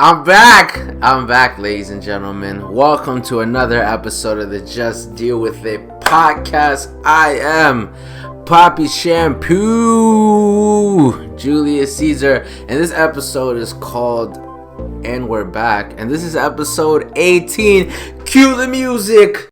I'm back. I'm back, ladies and gentlemen. Welcome to another episode of the Just Deal With It podcast. I am Poppy Shampoo, Julius Caesar, and this episode is called And We're Back. And this is episode 18. Cue the music.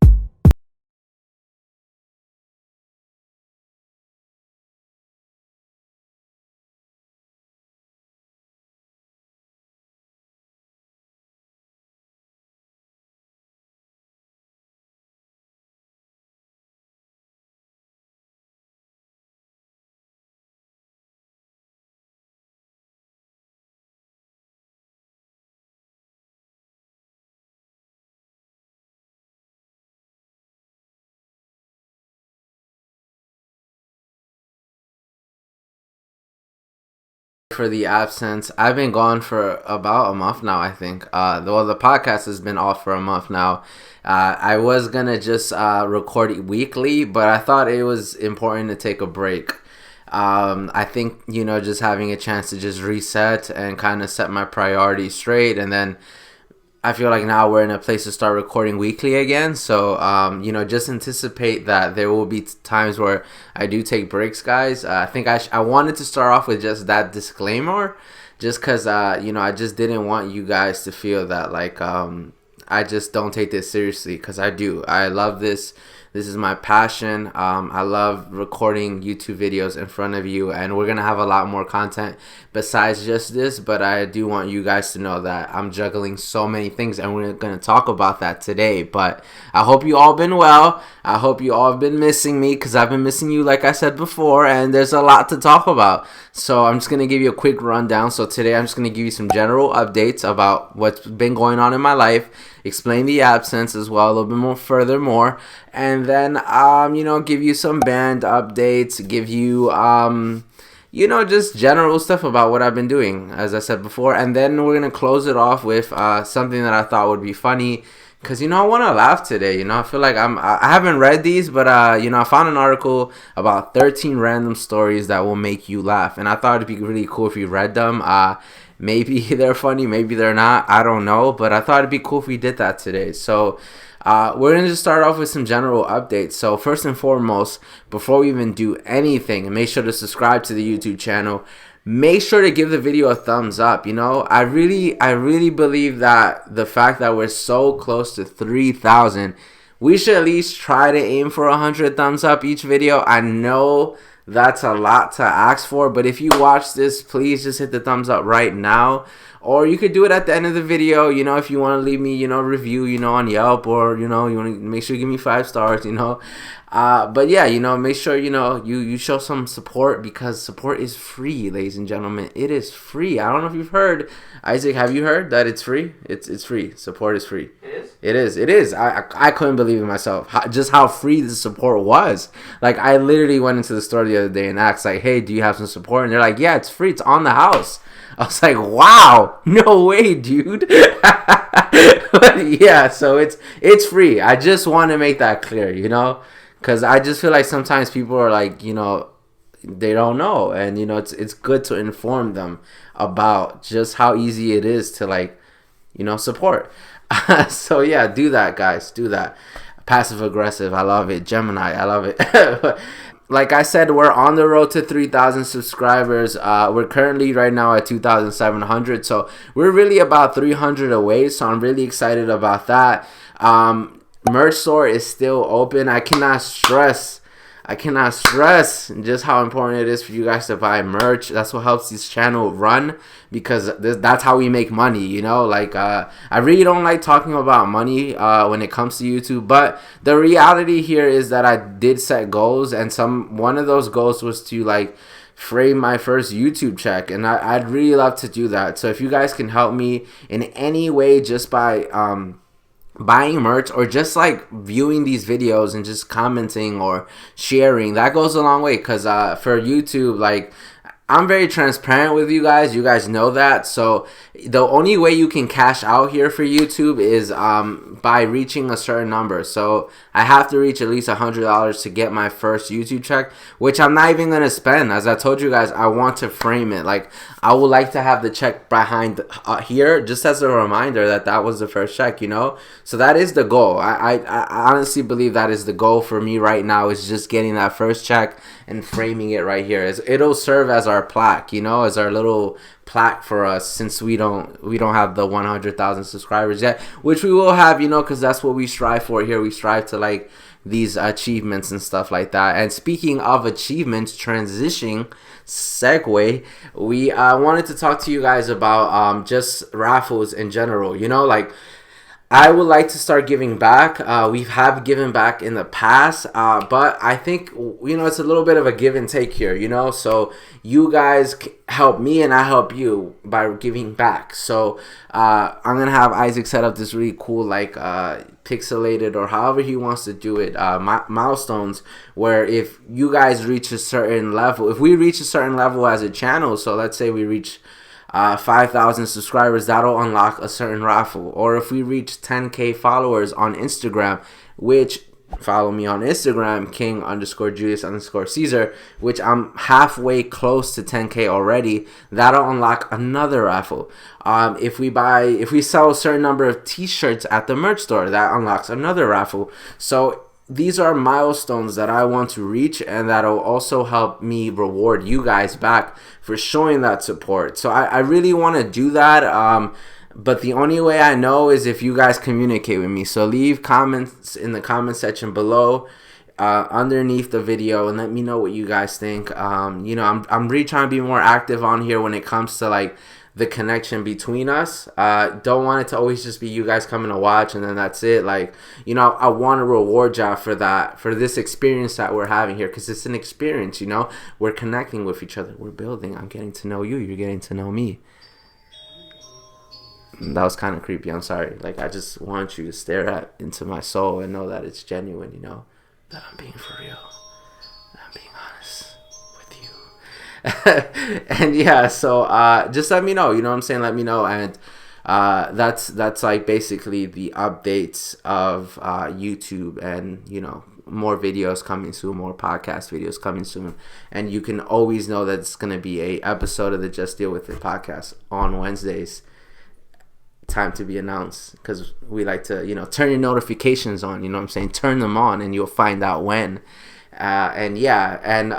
For the absence, I've been gone for about a month now, I think. The podcast has been off for a month now. I was gonna just record it weekly, but I thought it was important to take a break. I think, just having a chance to just reset and kind of set my priorities straight, and then I feel like now we're in a place to start recording weekly again. So, just anticipate that there will be times where I do take breaks, guys. I think I wanted to start off with just that disclaimer, just because, I just didn't want you guys to feel that, I just don't take this seriously, because I do. I love this. This is my passion. I love recording YouTube videos in front of you, and we're going to have a lot more content besides just this, but I do want you guys to know that I'm juggling so many things, and we're going to talk about that today. But I hope you all been well. I hope you all have been missing me, because I've been missing you, like I said before, and there's a lot to talk about. So I'm just going to give you a quick rundown. So today I'm just going to give you some general updates about what's been going on in my life, explain the absence as well, a little bit more furthermore, and then give you some band updates, give you just general stuff about what I've been doing, as I said before. And then we're gonna close it off with something that I thought would be funny, because I want to laugh today. I feel like I haven't read these, but I found an article about 13 random stories that will make you laugh, and I thought it'd be really cool if you read them. Maybe they're funny, maybe they're not, I don't know, but I thought it'd be cool if we did that today. So we're going to just start off with some general updates. So first and foremost, before we even do anything, and make sure to subscribe to the YouTube channel, make sure to give the video a thumbs up. I really believe that the fact that we're so close to 3,000, we should at least try to aim for 100 thumbs up each video. I know that's a lot to ask for, but if you watch this, please just hit the thumbs up right now. Or you could do it at the end of the video, if you want to leave me, review, on Yelp, or, you want to make sure you give me 5 stars, But yeah, make sure, you show some support, because support is free, ladies and gentlemen. It is free. I don't know if you've heard. Isaac, have you heard that it's free? It's free. Support is free. It is. I couldn't believe it myself. Just how free the support was. Like, I literally went into the store the other day and asked, hey, do you have some support? And they're like, yeah, it's free. It's on the house. I was like, wow, no way, dude. But yeah, so it's free. I just want to make that clear, because I just feel like sometimes people are like, they don't know, and it's good to inform them about just how easy it is to support. So yeah, do that, guys. Do that. Passive aggressive, I love it. Gemini, I love it. Like I said, we're on the road to 3,000 subscribers. We're currently right now at 2,700. So we're really about 300 away. So I'm really excited about that. Merch store is still open. I cannot stress just how important it is for you guys to buy merch. That's what helps this channel run, because that's how we make money, I really don't like talking about money when it comes to YouTube, but the reality here is that I did set goals, and one of those goals was to frame my first YouTube check, and I'd really love to do that. So if you guys can help me in any way, just by buying merch, or just viewing these videos and just commenting or sharing, that goes a long way, because for YouTube, I'm very transparent with you guys. You guys know that. So the only way you can cash out here for YouTube is by reaching a certain number. So I have to reach at least $100 to get my first YouTube check, which I'm not even gonna spend. As I told you guys, I want to frame it. Like, I would like to have the check behind here, just as a reminder that that was the first check. So that is the goal. I honestly believe that is the goal for me right now. Is just getting that first check and framing it right here. It'll serve as our plaque, as our little plaque for us, since we don't have the 100,000 subscribers yet, which we will have, because that's what we strive for here. We strive to like these achievements and stuff like that. And speaking of achievements, segue, we wanted to talk to you guys about just raffles in general. Like, I would like to start giving back. We have given back in the past, but I think, it's a little bit of a give and take here, So you guys help me and I help you by giving back. So I'm going to have Isaac set up this really cool, like, pixelated or however he wants to do it, milestones, where if you guys reach a certain level, if we reach a certain level as a channel, so let's say we reach 5,000 subscribers, that'll unlock a certain raffle. Or if we reach 10K followers on Instagram, which, follow me on Instagram, King_Julius_Caesar, which I'm halfway close to 10K already, that'll unlock another raffle. If we sell a certain number of t-shirts at the merch store, that unlocks another raffle. So these are milestones that I want to reach, and that'll also help me reward you guys back for showing that support. So I really want to do that, but the only way I know is if you guys communicate with me. So leave comments in the comment section below, underneath the video, and let me know what you guys think. I'm really trying to be more active on here when it comes to like the connection between us. Don't want it to always just be you guys coming to watch and then that's it. Like, I want to reward y'all for that, for this experience that we're having here, because it's an experience. We're connecting with each other, we're building. I'm getting to know you, you're getting to know me. That was kind of creepy, I'm sorry. Like, I just want you to stare into my soul and know that it's genuine, that I'm being for real, that I'm being honest with you. And yeah, so just let me know, what I'm saying, let me know. And that's like basically the updates of YouTube, and more videos coming soon, more podcast videos coming soon. And you can always know that it's going to be a episode of the Just Deal With It podcast on Wednesdays, time to be announced, because we like to turn your notifications on, what I'm saying, turn them on, and you'll find out when. And yeah, and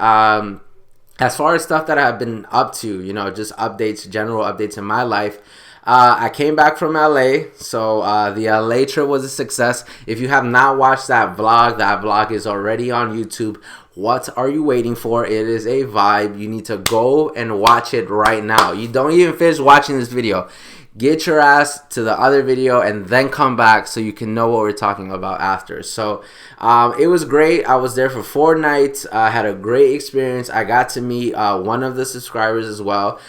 as far as stuff that I've been up to, just updates, general updates in my life, I came back from LA, so the LA trip was a success. If you have not watched that vlog is already on YouTube. What are you waiting for? It is a vibe. You need to go and watch it right now. You don't even finish watching this video. Get your ass to the other video and then come back so you can know what we're talking about after. So it was great. I was there for 4 nights. I had a great experience. I got to meet one of the subscribers as well,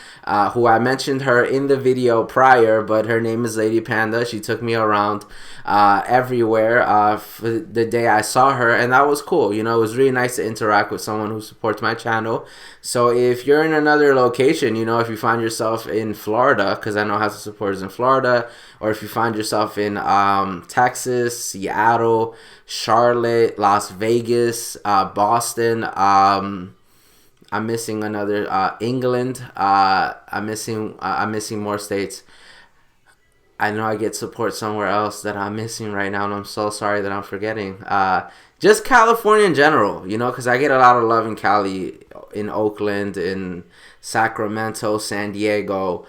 who I mentioned her in the video prior, but her name is Lady Panda. She took me around everywhere for the day I saw her, and that was cool. It was really nice to interact with someone who supports my channel. So if you're in another location, if you find yourself in Florida, because I know how to supporters in Florida, or if you find yourself in Texas, Seattle, Charlotte, Las Vegas, Boston, I'm missing another, England, I'm missing more states. I know I get support somewhere else that I'm missing right now, and I'm so sorry that I'm forgetting. Just California in general, because I get a lot of love in Cali, in Oakland, in Sacramento, San Diego.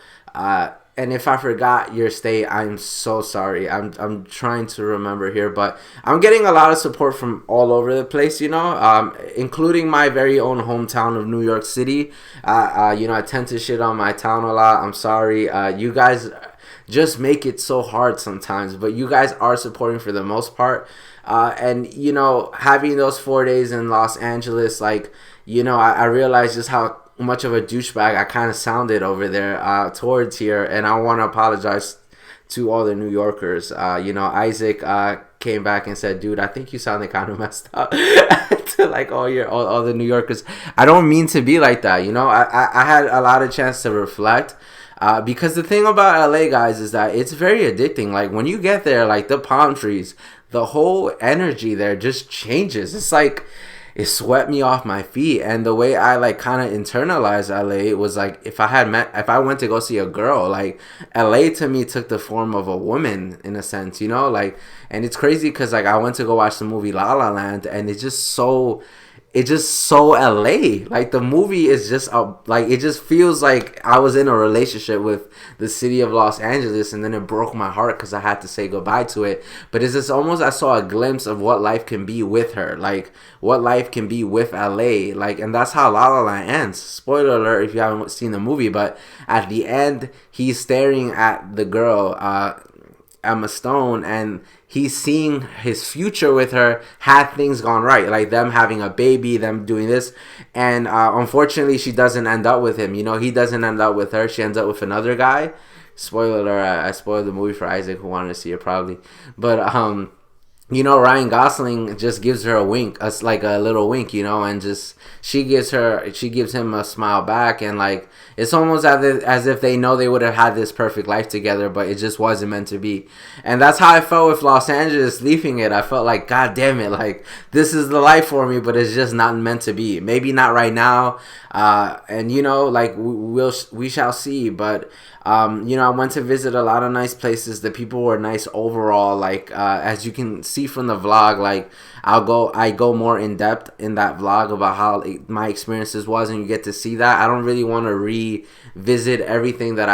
And if I forgot your state, I'm so sorry. I'm trying to remember here, but I'm getting a lot of support from all over the place, including my very own hometown of New York City. I tend to shit on my town a lot. I'm sorry. You guys just make it so hard sometimes, but you guys are supporting for the most part. And having those 4 days in Los Angeles, like, I realized just how much of a douchebag I kind of sounded over there towards here, and I want to apologize to all the New Yorkers. Isaac came back and said, dude, I think you sounded kind of messed up to like all the New Yorkers. I don't mean to be like that, you know. I had a lot of chance to reflect. Because the thing about LA, guys, is that it's very addicting. Like when you get there, like the palm trees, the whole energy there just changes. It's like it swept me off my feet. And the way I like kind of internalized LA was like if I went to go see a girl, like LA to me took the form of a woman in a sense, you know, like. And it's crazy because like I went to go watch the movie La La Land, and it's just so LA. Like the movie is just like it just feels like I was in a relationship with the city of Los Angeles, and then it broke my heart because I had to say goodbye to it. But it's just almost I saw a glimpse of what life can be with her, like what life can be with LA, like, and that's how La La Land ends. Spoiler alert if you haven't seen the movie, but at the end he's staring at the girl, Emma Stone, and he's seeing his future with her had things gone right, like them having a baby, them doing this, and unfortunately she doesn't end up with him, you know. He doesn't end up with her, she ends up with another guy. Spoiler alert, I spoiled the movie for Isaac who wanted to see it probably, but you know, Ryan Gosling just gives her a wink, like a little wink, you know, and just she gives him a smile back, and like it's almost as if they know they would have had this perfect life together, but it just wasn't meant to be. And that's how I felt with Los Angeles leaving it. I felt like, God damn it, like this is the life for me, but it's just not meant to be. Maybe not right now, and you know, like we shall see, but. You know, I went to visit a lot of nice places. The people were nice overall. Like, as you can see from the vlog, like I go more in depth in that vlog about how my experiences was, and you get to see that. I don't really want to revisit everything that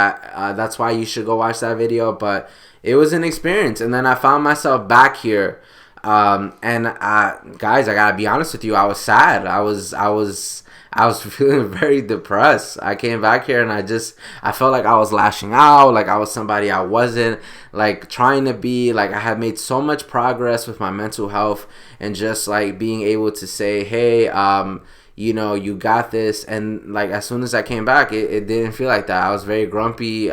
that's why you should go watch that video. But it was an experience, and then I found myself back here. And guys, I gotta be honest with you. I was sad. I was feeling very depressed. I came back here and I felt like I was lashing out, like I was somebody I wasn't, like trying to be, like I had made so much progress with my mental health, and just like being able to say, hey, you know, you got this. And like as soon as I came back, it didn't feel like that. I was very grumpy.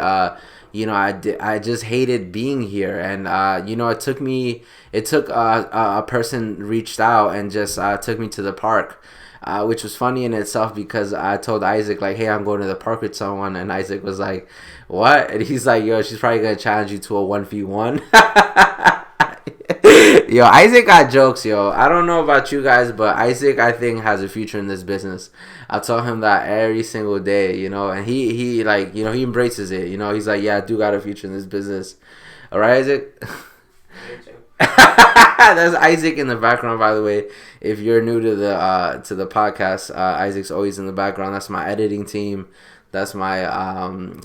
You know, I just hated being here. And you know, it took a person reached out and just took me to the park. Which was funny in itself because I told Isaac, like, hey, I'm going to the park with someone. And Isaac was like, what? And he's like, yo, she's probably going to challenge you to a 1v1. Yo, Isaac got jokes, yo. I don't know about you guys, but Isaac, I think, has a future in this business. I tell him that every single day, you know. And he like, you know, he embraces it. You know, he's like, yeah, I do got a future in this business. All right, Isaac? That's Isaac in the background, by the way. If you're new to the podcast, Isaac's always in the background. That's my editing team. That's my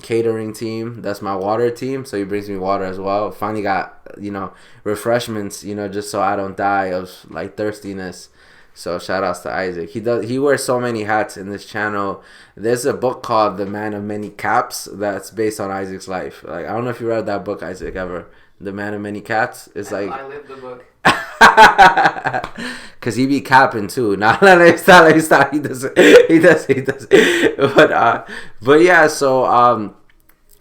catering team. That's my water team. So he brings me water as well. Finally got, you know, refreshments, you know, just so I don't die of like thirstiness. So shout outs to Isaac. He wears so many hats in this channel. There's a book called The Man of Many Caps that's based on Isaac's life. Like, I don't know if you read that book, Isaac, ever. The Man of Many Cats. It's like I lived the book. Cause he be capping too. Nah, stop. He does. But yeah. So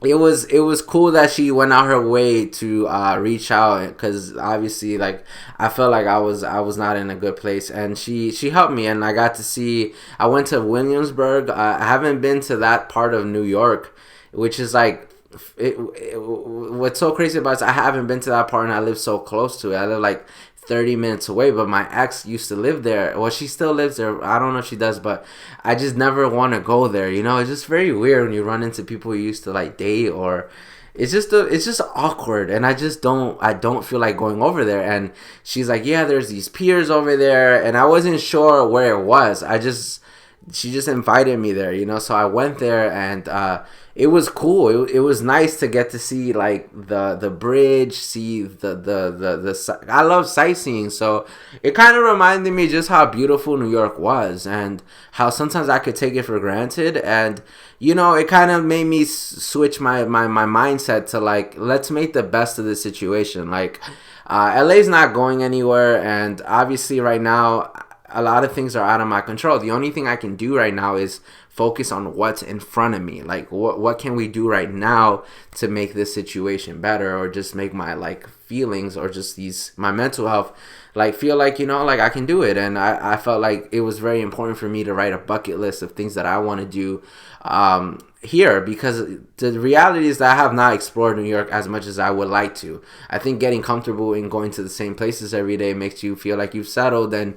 it was cool that she went out her way to reach out, because obviously, like, I felt like I was not in a good place, and she helped me, and I got to see. I went to Williamsburg. I haven't been to that part of New York, which is like. What's so crazy about it is I haven't been to that part, and I live so close to it. I live like 30 minutes away, but my ex used to live there. Well, she still lives there. I don't know if she does, but I just never want to go there. You know, it's just very weird when you run into people you used to like date, or it's just awkward, and I don't feel like going over there. And she's like, yeah, there's these piers over there, and I wasn't sure where it was. She just invited me there, you know, so I went there, and it was cool. It was nice to get to see like the bridge, see the I love sightseeing, so it kind of reminded me just how beautiful New York was, and how sometimes I could take it for granted. And you know, it kind of made me switch my mindset to like, let's make the best of the situation. Like LA's not going anywhere, and obviously right now a lot of things are out of my control. The only thing I can do right now is focus on what's in front of me. Like, what can we do right now to make this situation better, or just make my like feelings or just my mental health, like feel like, like I can do it. And I felt like it was very important for me to write a bucket list of things that I want to do here, because the reality is that I have not explored New York as much as I would like to. I think getting comfortable in going to the same places every day makes you feel like you've settled, and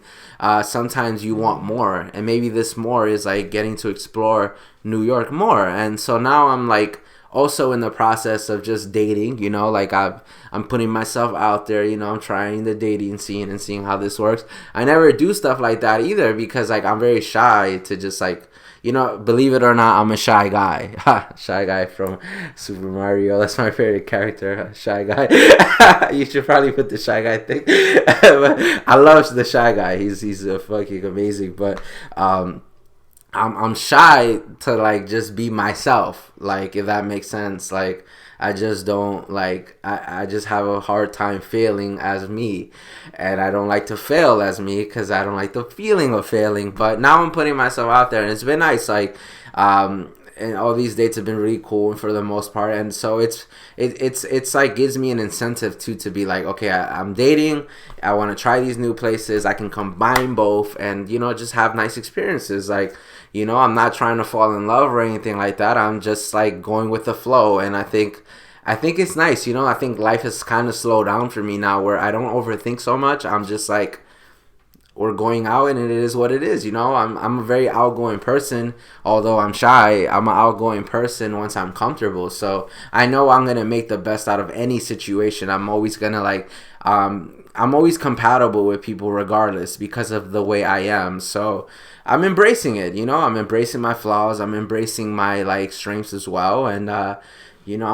sometimes you want more, and maybe this more is like getting to explore New York more. And so now I'm like also in the process of just dating, like I'm putting myself out there, I'm trying the dating scene and seeing how this works. I never do stuff like that either, because like I'm very shy to just like, believe it or not, I'm a shy guy. Shy guy from Super Mario. That's my favorite character, Shy Guy. You should probably put the Shy Guy thing. But I love the Shy Guy. He's a fucking amazing. But I'm shy to like just be myself. Like, if that makes sense. Like, I just don't like, I just have a hard time failing as me, and I don't like to fail as me because I don't like the feeling of failing. But now I'm putting myself out there, and it's been nice. Like, and all these dates have been really cool for the most part, and so it's like gives me an incentive to be like, okay, I'm dating, I want to try these new places, I can combine both, and just have nice experiences. Like, I'm not trying to fall in love or anything like that. I'm just like going with the flow, and I think it's nice. I think life has kind of slowed down for me now, where I don't overthink so much. I'm just like, we're going out, and it is what it is. I'm a very outgoing person. Although I'm shy, I'm an outgoing person once I'm comfortable. So I know I'm gonna make the best out of any situation. I'm always gonna like, I'm always compatible with people regardless, because of the way I am. So I'm embracing it. I'm embracing my flaws. I'm embracing my like strengths as well. And I'm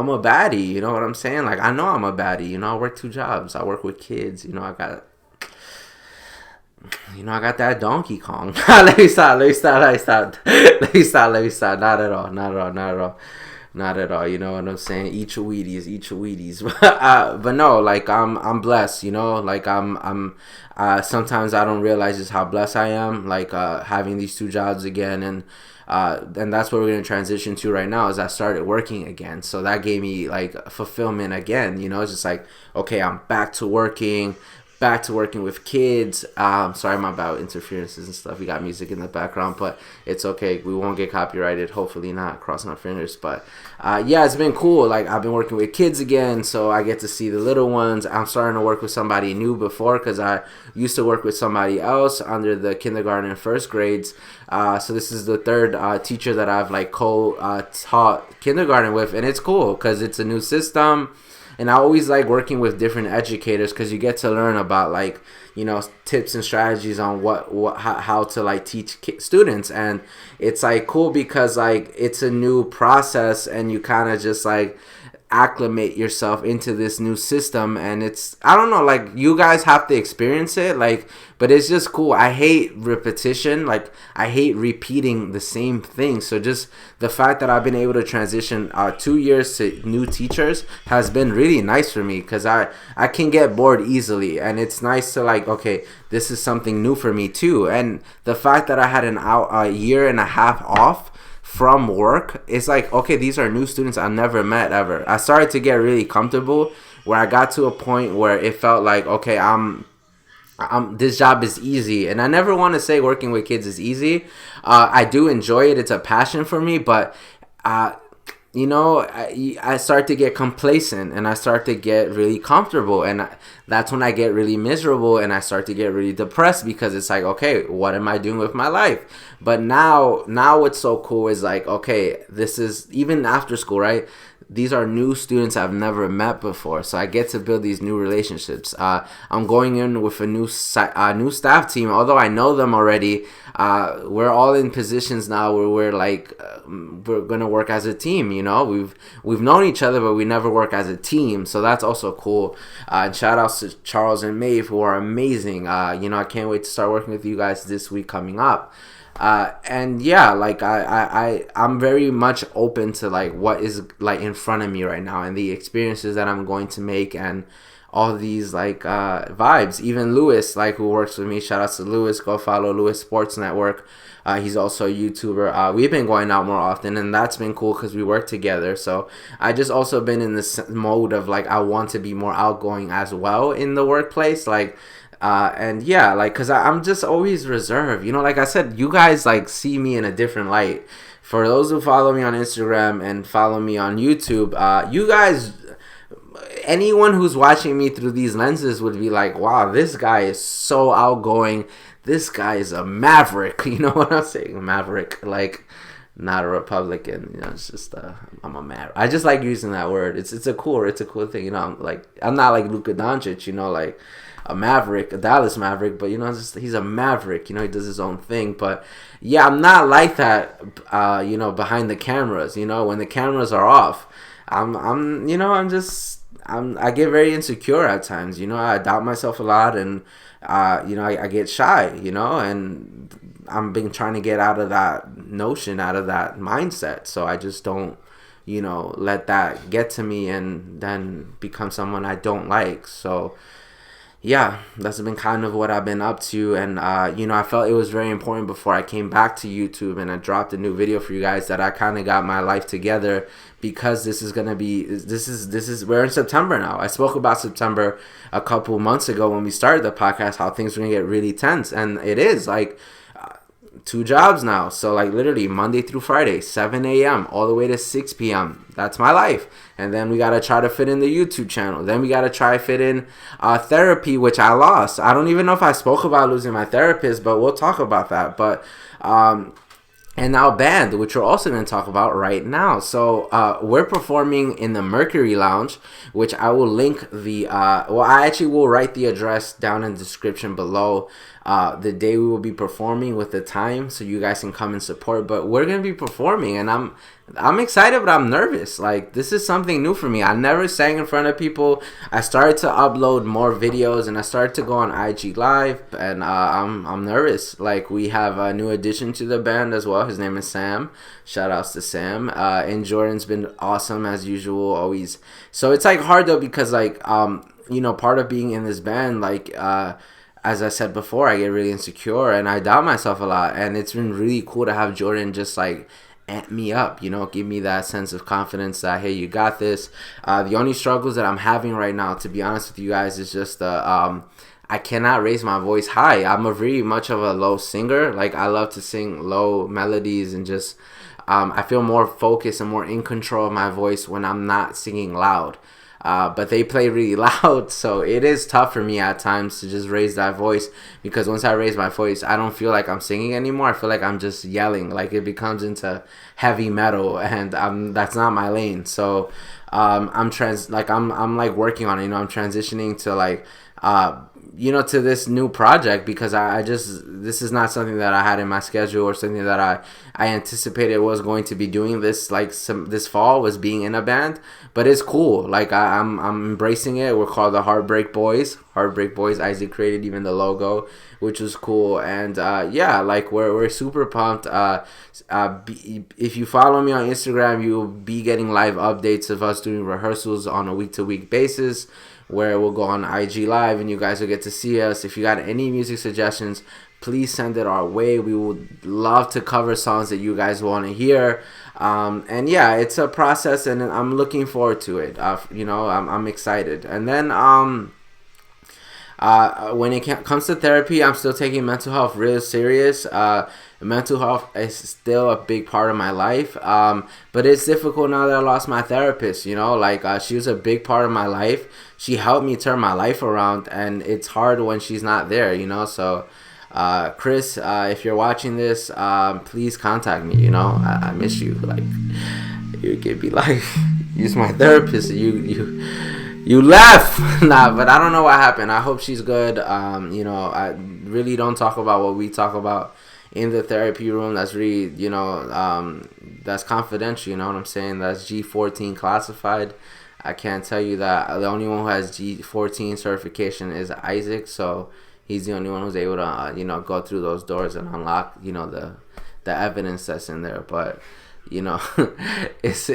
a baddie. You know what I'm saying? Like, I know I'm a baddie. I work 2 jobs. I work with kids. I got that Donkey Kong. Let me stop. Not at all. You know what I'm saying? Eat your Wheaties. But no, like I'm blessed. Like I'm sometimes I don't realize just how blessed I am. Like having these 2 jobs again, and that's what we're gonna transition to right now. Is I started working again, so that gave me like fulfillment again. It's just like, okay, I'm back to working with kids. Sorry about interferences and stuff. We got music in the background, but it's okay. We won't get copyrighted. Hopefully not. Crossing our fingers. But yeah, it's been cool. Like, I've been working with kids again, so I get to see the little ones. I'm starting to work with somebody new before, because I used to work with somebody else under the kindergarten and first grades. So this is the 3rd teacher that I've like taught kindergarten with, and it's cool because it's a new system. And I always like working with different educators, because you get to learn about like, tips and strategies on how to like teach students. And it's like cool because like it's a new process, and you kind of just like acclimate yourself into this new system. And it's, I don't know, like, you guys have to experience it, like, but it's just cool. I hate repetition. Like, I hate repeating the same thing. So just the fact that I've been able to transition 2 years to new teachers has been really nice for me, because I can get bored easily, and it's nice to like, okay, this is something new for me too. And the fact that I had a year and a half off from work, it's like, okay, these are new students I never met ever. I started to get really comfortable, where I got to a point where it felt like, okay, I'm this job is easy. And I never want to say working with kids is easy. I do enjoy it. It's a passion for me, but I start to get complacent, and I start to get really comfortable, and that's when I get really miserable, and I start to get really depressed, because it's like, okay, what am I doing with my life? But now what's so cool is like, okay, this is even after school, right? These are new students I've never met before, so I get to build these new relationships. I'm going in with a new staff team, although I know them already. We're all in positions now where we're like, we're gonna work as a team. We've known each other, but we never work as a team, so that's also cool. And shout outs to Charles and Maeve, who are amazing. I can't wait to start working with you guys this week coming up. And yeah, like I'm very much open to like what is like in front of me right now, and the experiences that I'm going to make, and all these like vibes. Even Lewis, like, who works with me, shout out to Lewis, go follow Lewis Sports Network. He's also a YouTuber. We've been going out more often, and that's been cool because we work together. So I just also been in this mode of like I want to be more outgoing as well in the workplace, like. And yeah, like, cause I'm just always reserved, like I said, you guys like see me in a different light. For those who follow me on Instagram and follow me on YouTube, you guys, anyone who's watching me through these lenses would be like, wow, this guy is so outgoing. This guy is a maverick. You know what I'm saying? Maverick, like not a Republican. It's just I'm a maverick. I just like using that word. It's a cool thing. I'm not like Luka Doncic. Like a maverick, a Dallas Maverick, but he's a maverick. He does his own thing. But yeah, I'm not like that. Behind the cameras. When the cameras are off, I get very insecure at times. I doubt myself a lot, and I get shy. And I'm been trying to get out of that notion, out of that mindset. So I just don't, let that get to me and then become someone I don't like. So yeah, that's been kind of what I've been up to. And, I felt it was very important before I came back to YouTube and I dropped a new video for you guys that I kind of got my life together, because this is we're in September now. I spoke about September a couple months ago when we started the podcast, how things were going to get really tense. And it is like 2 jobs now. So like literally Monday through Friday, 7 a.m. all the way to 6 p.m. That's my life. And then we got to try to fit in the YouTube channel. Then we got to try to fit in therapy, which I lost. I don't even know if I spoke about losing my therapist, but we'll talk about that. But and now band, which we're also going to talk about right now. So we're performing in the Mercury Lounge, which I will link I actually will write the address down in the description below, the day we will be performing with the time, so you guys can come and support. But we're going to be performing, and I'm excited, but I'm nervous. Like, this is something new for me. I never sang in front of people. I started to upload more videos, and I started to go on IG Live, and I'm nervous. Like, we have a new addition to the band as well. His name is Sam. Shout outs to Sam. And Jordan's been awesome as usual, always. So it's like hard though, because like part of being in this band, like as I said before, I get really insecure and I doubt myself a lot. And it's been really cool to have Jordan just like amp me up, give me that sense of confidence that, hey, you got this. The only struggles that I'm having right now, to be honest with you guys, is just I cannot raise my voice high. I'm a very much of a low singer. Like, I love to sing low melodies and just I feel more focused and more in control of my voice when I'm not singing loud. But they play really loud, so it is tough for me at times to just raise that voice, because once I raise my voice, I don't feel like I'm singing anymore. I feel like I'm just yelling. Like, it becomes into heavy metal, and that's not my lane. So I'm like working on it. I'm transitioning to like to this new project, because this is not something that I had in my schedule or something that I anticipated was going to be doing this this fall, was being in a band. But it's cool. Like, I'm embracing it. We're called the Heartbreak Boys. Heartbreak Boys. Isaac created even the logo, which was cool. And like we're super pumped. If you follow me on Instagram, you'll be getting live updates of us doing rehearsals on a week-to-week basis, where we'll go on IG Live and you guys will get to see us. If you got any music suggestions, please send it our way. We would love to cover songs that you guys want to hear. And yeah, it's a process, and I'm looking forward to it. I'm excited. And then when it comes to therapy, I'm still taking mental health real serious. Mental health is still a big part of my life, but it's difficult now that I lost my therapist. She was a big part of my life. She helped me turn my life around, and it's hard when she's not there. So Chris, if you're watching this, please contact me. I miss you. Like, you could be like, use my therapist. You left. Nah, but I don't know what happened. I hope she's good. I really don't talk about what we talk about in the therapy room. That's really, that's confidential. You know what I'm saying? That's G14 classified. I can't tell you that. The only one who has G14 certification is Isaac. So he's the only one who's able to, go through those doors and unlock, the evidence that's in there. But it's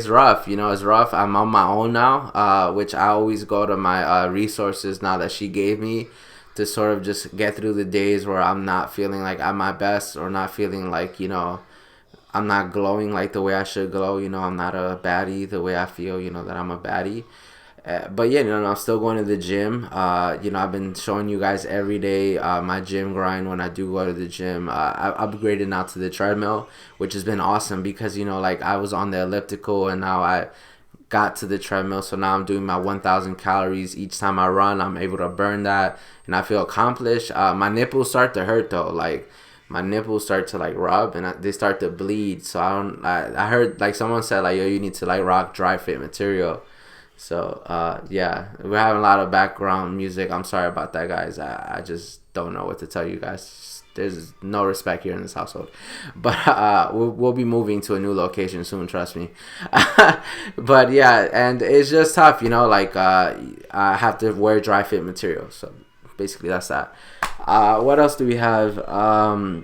rough. It's rough. I'm on my own now, which I always go to my resources now that she gave me to sort of just get through the days where I'm not feeling like I'm my best, or not feeling like, I'm not glowing like the way I should glow. I'm not a baddie the way I feel, that I'm a baddie. But yeah, I'm still going to the gym. I've been showing you guys every day my gym grind when I do go to the gym. I upgraded now to the treadmill, which has been awesome because, like I was on the elliptical and now I got to the treadmill. So now I'm doing my 1,000 calories each time I run. I'm able to burn that and I feel accomplished. My nipples start to hurt though. Like, my nipples start to like rub and they start to bleed. So I heard like someone said like, yo, you need to like rock dry fit material. So yeah, we're having a lot of background music. I'm sorry about that, guys. I just don't know what to tell you guys. There's no respect here in this household. But we'll be moving to a new location soon, trust me. But yeah, and it's just tough, like I have to wear dry fit material. So basically that's that. What else do we have? So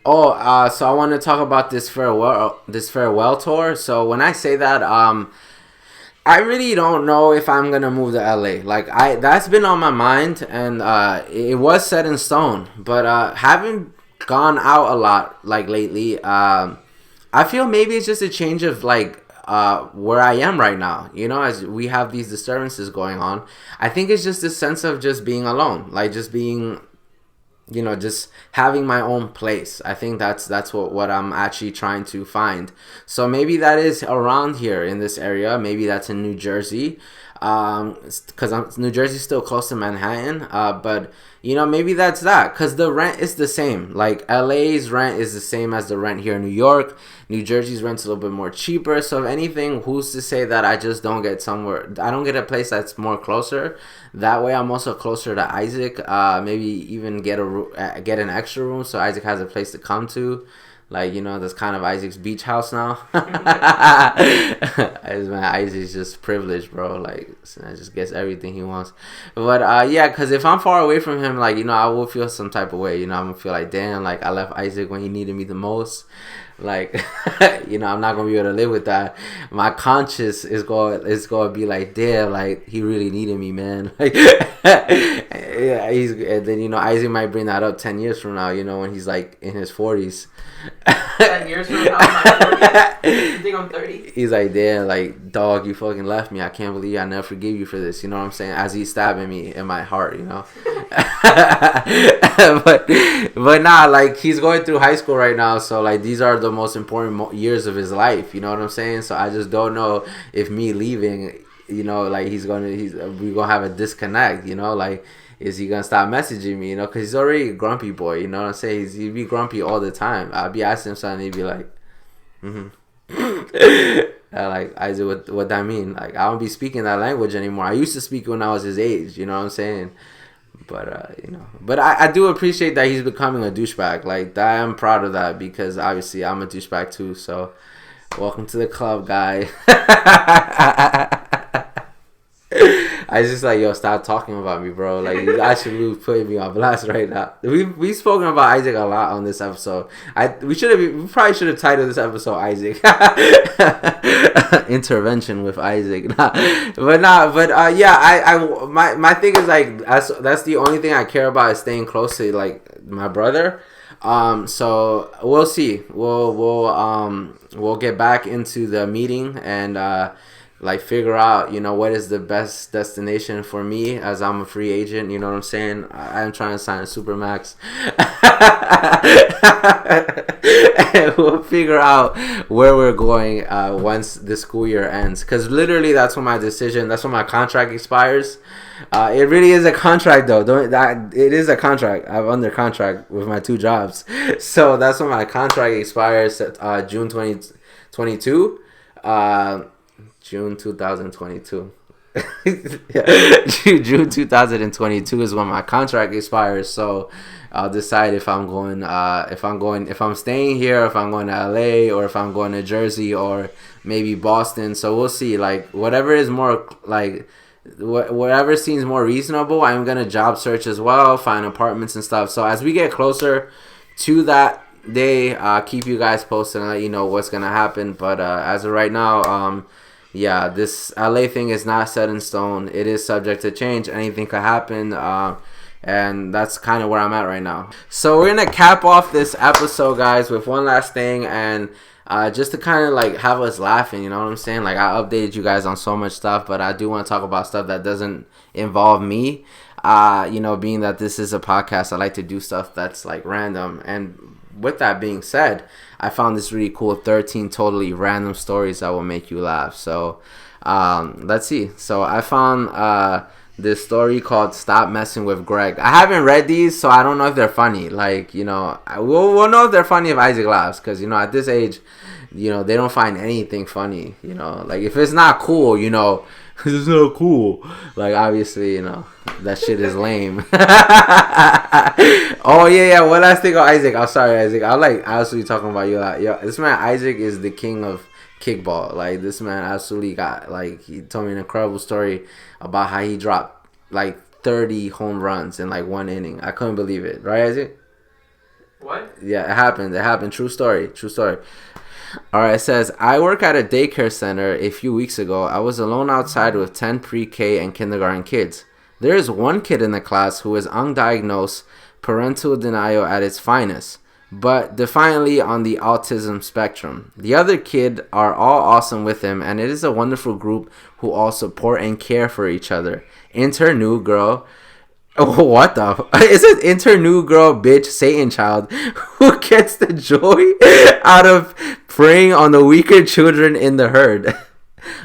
I want to talk about this farewell tour. So when I say that, I really don't know if I'm gonna move to LA. Like that's been on my mind, and it was set in stone. But having gone out a lot like lately, I feel maybe it's just a change of like where I am right now. As we have these disturbances going on, I think it's just a sense of just being alone, like just being, just having my own place. I think that's what I'm actually trying to find. So maybe that is around here in this area. Maybe that's in New Jersey, because New Jersey's still close to Manhattan. But maybe that's that, because the rent is the same. Like LA's rent is the same as the rent here in New York. New Jersey's rent's a little bit more cheaper. So if anything, who's to say that I just don't get somewhere? I don't get a place that's more closer. That way, I'm also closer to Isaac. Maybe even get an extra room so Isaac has a place to come to. Like, that's kind of Isaac's beach house now. Isaac's just privileged, bro. Like, I just gets everything he wants. But, yeah, because if I'm far away from him, like, I will feel some type of way. I'm going to feel like, damn, like, I left Isaac when he needed me the most. Like, I'm not going to be able to live with that. My conscience is going to be like, damn, like, he really needed me, man. Like, yeah, and then, Isaac might bring that up 10 years from now, when he's, like, in his 40s. 10 years from now, I'm like 40. You think I'm 30? He's like, damn, like, dog, you fucking left me. I can't believe I never forgive you for this. You know what I'm saying? As he's stabbing me in my heart, but nah, like, he's going through high school right now. So, like, these are the most important years of his life. You know what I'm saying? So I just don't know if me leaving, like, we're gonna have a disconnect. Like, is he gonna stop messaging me? Because he's already a grumpy boy. You know what I'm saying? He'd be grumpy all the time. I'd be asking him something, he'd be like, like, Isaac, what that mean? Like, I don't be speaking that language anymore. I used to speak when I was his age. You know what I'm saying? But but I do appreciate that he's becoming a douchebag. Like, I am proud of that, because obviously I'm a douchebag too. So welcome to the club, guy. I was just like, yo, stop talking about me, bro. Like, you actually really putting me on blast right now. We've spoken about Isaac a lot on this episode. We probably should have titled this episode Isaac. Intervention with Isaac. Yeah, my thing is, like, that's the only thing I care about, is staying close to, like, my brother. So we'll see. We'll get back into the meeting and like, figure out, what is the best destination for me, as I'm a free agent. You know what I'm saying? I'm trying to sign a Supermax. And we'll figure out where we're going once the school year ends. Because literally, that's when my contract expires. It really is a contract, though. It is a contract. I'm under contract with my 2 jobs. So that's when my contract expires, June 2022. June 2022. June 2022 is when my contract expires. So I'll decide if I'm staying here, if I'm going to LA, or if I'm going to Jersey, or maybe Boston. So we'll see. Like, whatever is more, like, whatever seems more reasonable. I'm gonna job search as well, find apartments and stuff. So as we get closer to that day, keep you guys posted and let you know what's gonna happen. But as of right now, yeah, this LA thing is not set in stone. It is subject to change. Anything could happen. And that's kind of where I'm at right now. So we're gonna cap off this episode, guys, with one last thing, and just to kind of like have us laughing. You know what I'm saying? Like, I updated you guys on so much stuff, but I do want to talk about stuff that doesn't involve me. Being that this is a podcast, I like to do stuff that's like random. And with that being said, I found this really cool 13 totally random stories that will make you laugh. So let's see. So I found this story called "Stop Messing with Greg." I haven't read these, so I don't know if they're funny. Like, we'll know if they're funny if Isaac laughs, because at this age, they don't find anything funny. Like, if it's not cool, it's not cool. Like, obviously, that shit is lame. Oh yeah. One last thing on Isaac. I'm sorry, Isaac. I like absolutely talking about you. Yo, this man Isaac is the king of kickball. Like, this man absolutely got, like, he told me an incredible story about how he dropped like 30 home runs in like one inning. I couldn't believe it. Right, Isaac? What? Yeah, it happened. True story. All right, it says, I work at a daycare center. A few weeks ago, I was alone outside with 10 pre-K and kindergarten kids. There is one kid in the class who is undiagnosed parental denial at its finest, but defiantly on the autism spectrum. The other kid are all awesome with him, and it is a wonderful group who all support and care for each other. Enter new girl. Oh, what the? Is it enter new girl, bitch, Satan child, who gets the joy out of preying on the weaker children in the herd.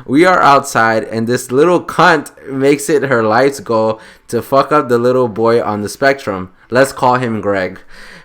We are outside, and this little cunt makes it her life's goal to fuck up the little boy on the spectrum. Let's call him Greg.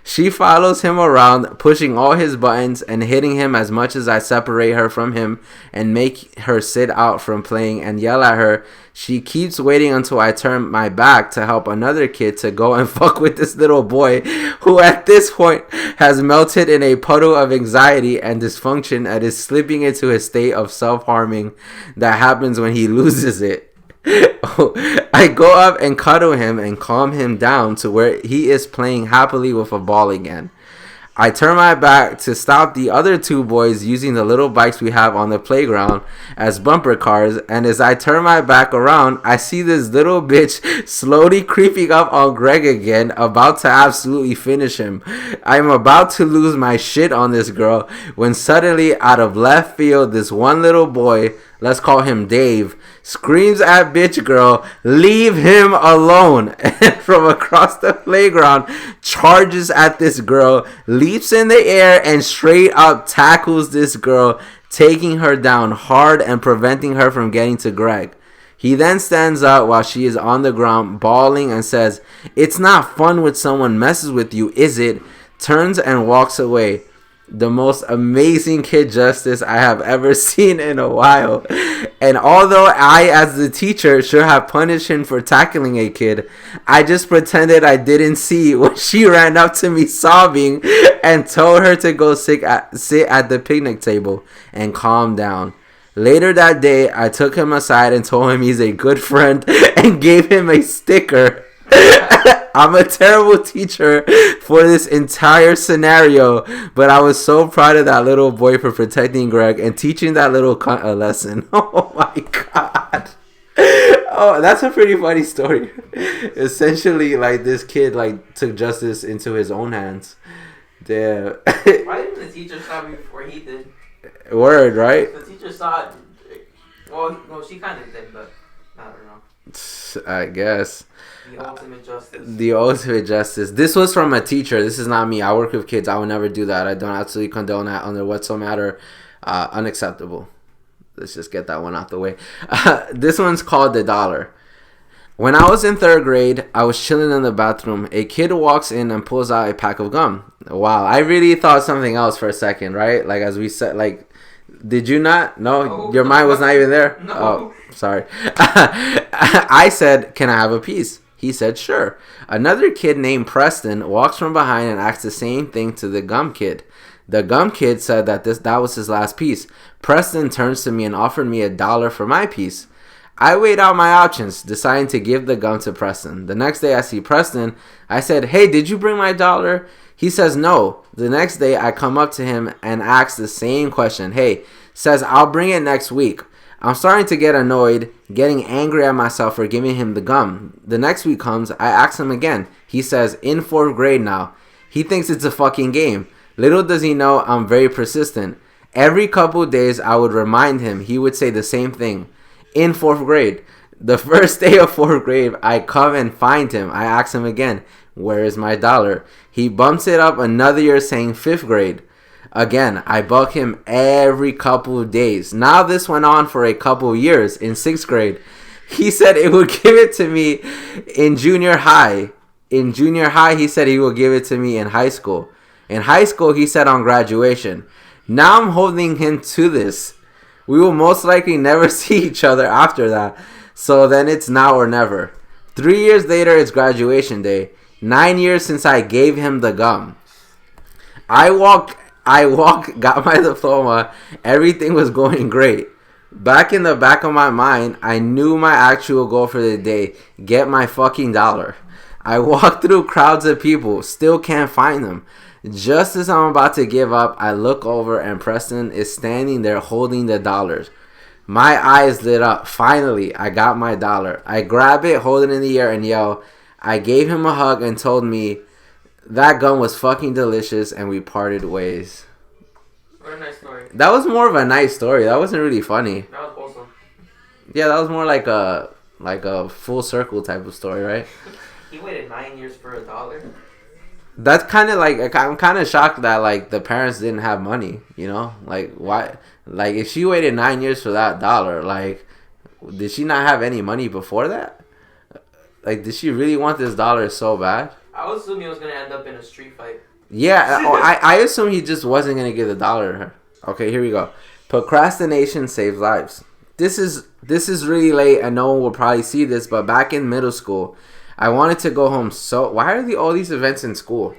She follows him around, pushing all his buttons and hitting him as much as I separate her from him and make her sit out from playing and yell at her. She keeps waiting until I turn my back to help another kid to go and fuck with this little boy, who at this point has melted in a puddle of anxiety and dysfunction and is slipping into a state of self-harming that happens when he loses it. I go up and cuddle him and calm him down to where he is playing happily with a ball again. I turn my back to stop the other two boys using the little bikes we have on the playground as bumper cars, and as I turn my back around, I see this little bitch slowly creeping up on Greg again, about to absolutely finish him. I'm about to lose my shit on this girl when suddenly, out of left field, this one little boy, let's call him Dave, screams at bitch girl, leave him alone, and from across the playground charges at this girl, leaps in the air, and straight up tackles this girl, taking her down hard and preventing her from getting to Greg. He then stands up while she is on the ground bawling and says, "It's not fun when someone messes with you, is it?" Turns and walks away. The most amazing kid justice I have ever seen in a while. And although I, as the teacher, should have punished him for tackling a kid, I just pretended I didn't see when she ran up to me sobbing and told her to go sit at the picnic table and calm down. Later that day, I took him aside and told him he's a good friend and gave him a sticker. I'm a terrible teacher for this entire scenario, but I was so proud of that little boy for protecting Greg and teaching that little cunt a lesson. Oh my god. Oh, that's a pretty funny story. Essentially, like, this kid, like, took justice into his own hands. Damn. Why didn't the teacher stop me before he did? Word, right? The teacher saw it. Well, she kind of did, but I don't know. I guess. The ultimate justice. The ultimate justice. This was from a teacher. This is not me. I work with kids. I would never do that. I don't absolutely condone that under whatsoever. Unacceptable. Let's just get that one out the way. This one's called The Dollar. When I was in 3rd grade, I was chilling in the bathroom. A kid walks in and pulls out a pack of gum. Wow, I really thought something else for a second, right? Like, as we said, like, did you not? No, your mind was not even there? No. Oh, sorry. I said, "Can I have a piece?" He said, "Sure." Another kid named Preston walks from behind and asks the same thing to the gum kid. The gum kid said that was his last piece. Preston turns to me and offered me $1 for my piece. I weighed out my options, deciding to give the gum to Preston. The next day I see Preston. I said, "Hey, did you bring my $1?" He says no. The next day I come up to him and ask the same question. Hey, says, "I'll bring it next week." I'm starting to get annoyed, getting angry at myself for giving him the gum. The next week comes, I ask him again. He says, in 4th grade now. He thinks it's a fucking game. Little does he know I'm very persistent. Every couple days I would remind him. He would say the same thing. In 4th grade. The first day of 4th grade, I come and find him. I ask him again, where is my dollar? He bumps it up another year saying 5th grade. Again, I bug him every couple of days. Now this went on for a couple of years. In 6th grade, he said it would give it to me in junior high. In junior high, he said he will give it to me in high school. In high school, he said on graduation. Now I'm holding him to this. We will most likely never see each other after that. So then it's now or never. 3 years later, it's graduation day. 9 years since I gave him the gum. I walked, got my diploma. Everything was going great. Back in the back of my mind, I knew my actual goal for the day. Get my fucking dollar. I walk through crowds of people. Still can't find them. Just as I'm about to give up, I look over and Preston is standing there holding the dollars. My eyes lit up. Finally, I got my dollar. I grab it, hold it in the air, and yell. I gave him a hug and told me that gum was fucking delicious, and we parted ways. What a nice story. That was more of a nice story. That wasn't really funny. That was awesome. Yeah, that was more like a full circle type of story, right? He waited 9 years for $1. That's kind of like, I'm kind of shocked that like the parents didn't have money, you know? Like why? Like if she waited 9 years for that dollar, like did she not have any money before that? Like did she really want this dollar so bad? I would assume he was gonna end up in a street fight. Yeah, I assume he just wasn't gonna give the dollar to her. Okay, here we go. Procrastination saves lives. This is really late and no one will probably see this, but back in middle school, I wanted to go home so... Why are all these events in school?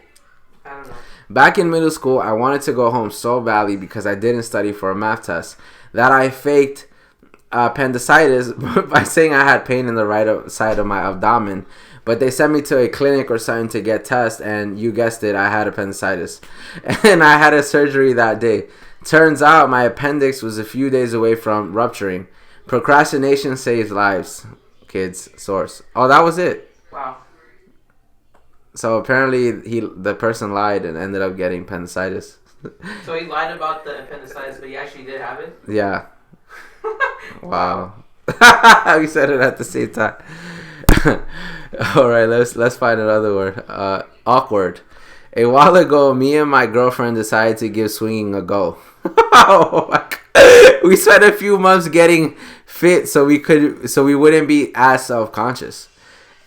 I don't know. Back in middle school, I wanted to go home so badly because I didn't study for a math test that I faked appendicitis by saying I had pain in the right side of my abdomen. But they sent me to a clinic or something to get tests, and you guessed it, I had appendicitis. And I had a surgery that day. Turns out my appendix was a few days away from rupturing. Procrastination saves lives. Kids, source. Oh, that was it. Wow. So apparently the person lied and ended up getting appendicitis. So he lied about the appendicitis, but he actually did have it? Yeah. Wow. We said it at the same time. All right, let's find another word. Awkward. A while ago, me and my girlfriend decided to give swinging a go. Oh my God. We spent a few months getting fit so we wouldn't be as self-conscious.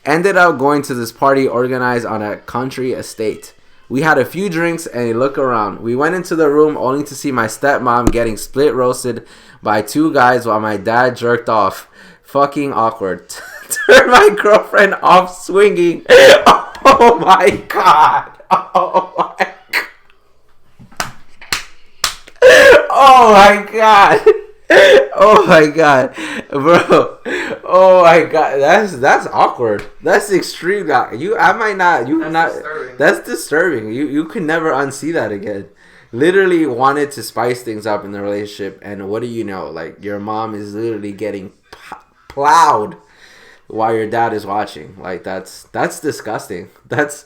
Ended up going to this party organized on a country estate. We had a few drinks and a look around. We went into the room only to see my stepmom getting split roasted by 2 guys while my dad jerked off. Fucking awkward. Turn my girlfriend off swinging. Oh my God. Oh my God. Oh my God. Oh my God, bro. Oh my God, that's awkward. That's extreme. Disturbing. That's disturbing. You can never unsee that again. Literally wanted to spice things up in the relationship, and what do you know? Like your mom is literally getting plowed while your dad is watching. Like that's disgusting. That's.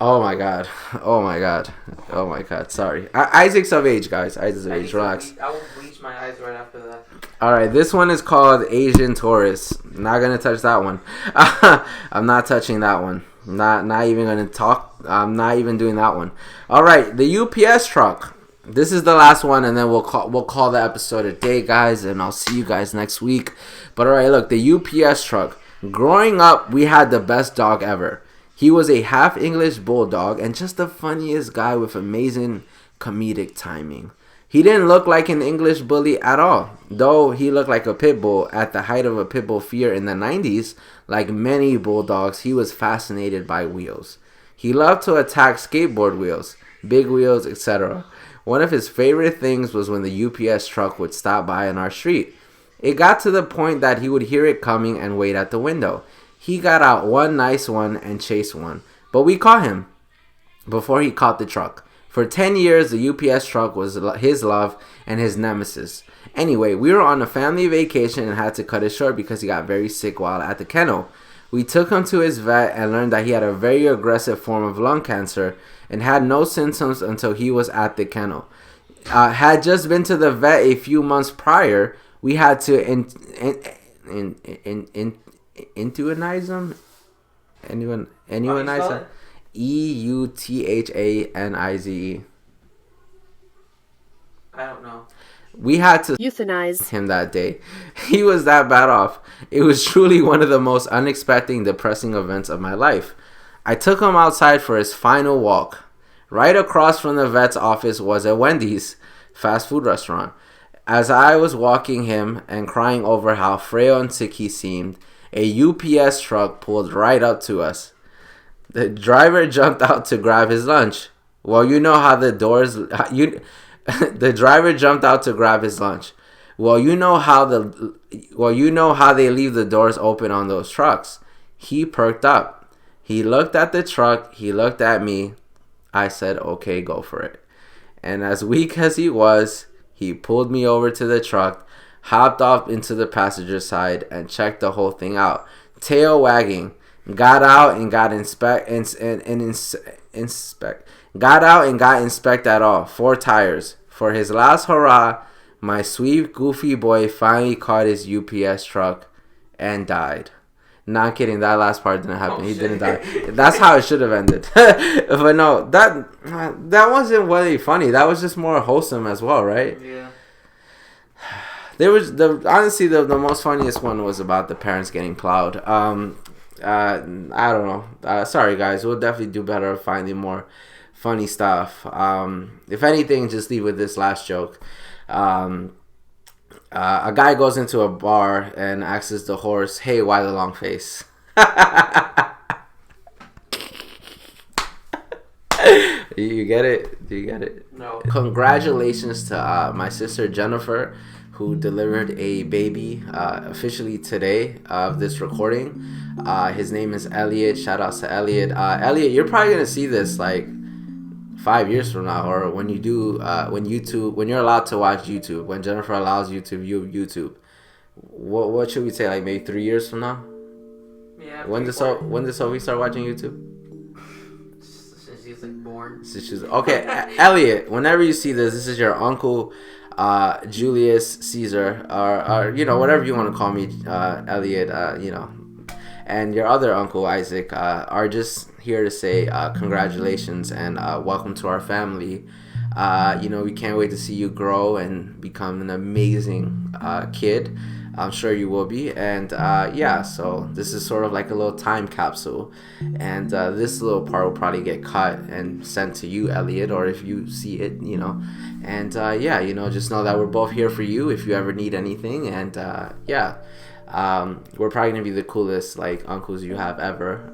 Oh my God. Oh my God. Oh my God. Sorry. Isaac's of age, guys. Isaac's of age. Relax. I will bleach my eyes right after that. Alright, this one is called Asian Tourist. Not gonna touch that one. I'm not touching that one. Not even gonna talk. I'm not even doing that one. Alright, the UPS truck. This is the last one, and then we'll call the episode a day, guys, and I'll see you guys next week. But alright, look, the UPS truck. Growing up, we had the best dog ever. He was a half English bulldog and just the funniest guy with amazing comedic timing. He didn't look like an English bully at all, though he looked like a pit bull at the height of a pit bull fear in the 90s. Like many bulldogs, he was fascinated by wheels. He loved to attack skateboard wheels, big wheels, etc. One of his favorite things was when the UPS truck would stop by on our street. It got to the point that he would hear it coming and wait at the window. He got out one nice one and chased one, but we caught him before he caught the truck. For 10 years, the UPS truck was his love and his nemesis. Anyway, we were on a family vacation and had to cut it short because he got very sick while at the kennel. We took him to his vet and learned that he had a very aggressive form of lung cancer and had no symptoms until he was at the kennel. Had just been to the vet a few months prior. We had to intuinize him. Intuinize him. EUTHANIZE. I don't know. We had to euthanize him that day. He was that bad off. It was truly one of the most unexpected and depressing events of my life. I took him outside for his final walk. Right across from the vet's office was a Wendy's fast food restaurant. As I was walking him and crying over how frail and sick he seemed, a UPS truck pulled right up to us. The driver jumped out to grab his lunch. Well, you know how the doors... The driver jumped out to grab his lunch. Well, you know how they leave the doors open on those trucks. He perked up. He looked at the truck. He looked at me. I said, okay, go for it. And as weak as he was, he pulled me over to the truck, hopped off into the passenger side, and checked the whole thing out. Tail wagging. Got out and got inspect at all. 4 tires. For his last hurrah, my sweet goofy boy finally caught his UPS truck and died. Not kidding, that last part didn't happen. He didn't die. That's how it should have ended. But no, that wasn't really funny. That was just more wholesome as well, right? Yeah. There was honestly the most funniest one was about the parents getting plowed. I don't know. Sorry guys, we'll definitely do better finding more funny stuff. If anything, just leave with this last joke. A guy goes into a bar and asks the horse, "Hey, why the long face?" You get it? Do you get it? No. Congratulations to my sister Jennifer, who delivered a baby officially today of this recording. His name is Elliot. Shout outs to Elliot. Elliot, you're probably gonna see this like 5 years from now, or when you do, when you're allowed to watch YouTube, when Jennifer allows you to view YouTube. What should we say? Like maybe 3 years from now? Yeah. When does Sophie start watching YouTube? Since she's like born. Okay, Elliot. Whenever you see this is your uncle, Julius Caesar, or whatever you want to call me, Elliot. And your other uncle Isaac are just here to say congratulations and welcome to our family. We can't wait to see you grow and become an amazing kid. I'm sure you will be. And so this is sort of like a little time capsule. And this little part will probably get cut and sent to you, Elliot, or if you see it, And just know that we're both here for you if you ever need anything. And we're probably gonna be the coolest like uncles you have ever.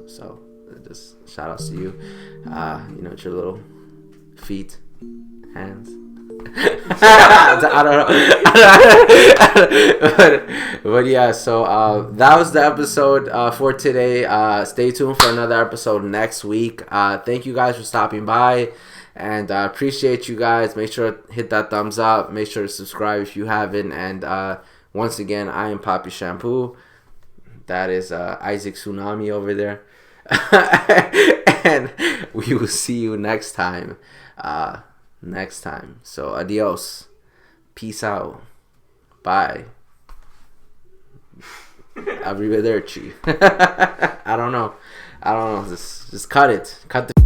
So just shout outs to you. It's your little feet, hands. I don't know. but yeah, so that was the episode for today. Stay tuned for another episode next week. Thank you guys for stopping by, and appreciate you guys. Make sure to hit that thumbs up. Make sure to subscribe if you haven't. And once again, I am Papi Shampoo. That is Isaac Tsunami over there. And we will see you next time. So adios. Peace out. Bye. Arrivederci. I don't know. Just cut it. Cut the